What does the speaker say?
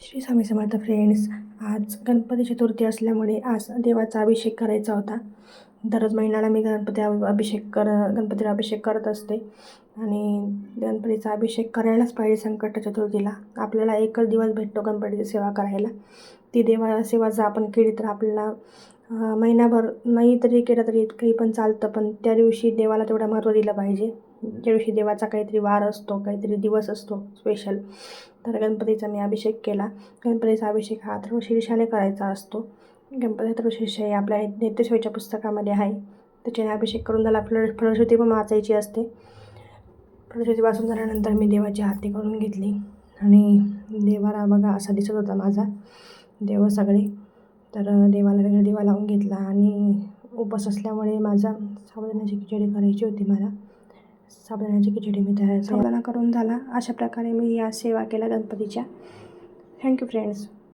Shri Swami Samarth friends. आज गणपती चतुर्थी असल्यामुळे आज देवाचा अभिषेक करायचा होता. दररोज महिन्याला मी गणपतीला अभिषेक करत असते आणि गणपतीचा अभिषेक करायलाच पाहिजे. संकट चतुर्थीला आपल्याला एकच दिवस भेटतो गणपतीची सेवा करायला. ती सेवा जर आपण केली तर आपल्याला महिनाभर नाही तरी केलं तरी काही पण चालतं, पण त्या दिवशी देवाला तेवढं महत्त्व दिलं पाहिजे. ज्या दिवशी देवाचा काहीतरी वार असतो, काहीतरी दिवस असतो स्पेशल, तर गणपतीचा मी अभिषेक केला. गणपतीचा अभिषेक हा अथर्वशीर्षाने करायचा असतो. गणपती अथर्वशीर्ष हे आपल्या नित्यसेवेच्या पुस्तकामध्ये आहे. त्याच्याने अभिषेक करून त्याला फलश्रुती पण वाचायची असते. फलश्रुती वाचून झाल्यानंतर मी देवाची आरती करून घेतली आणि देवाला बघा असा दिसत होता माझा देव सगळे. तर देवाला वेगळा दिवा लावून घेतला आणि उपवास असल्यामुळे माझा साबुदाण्याची खिचडी करायची होती. मला साबुदाण्याची खिचडी मी साबुदाणा करून झाला. अशा प्रकारे मी या सेवा केल्या गणपतीच्या. Thank you friends.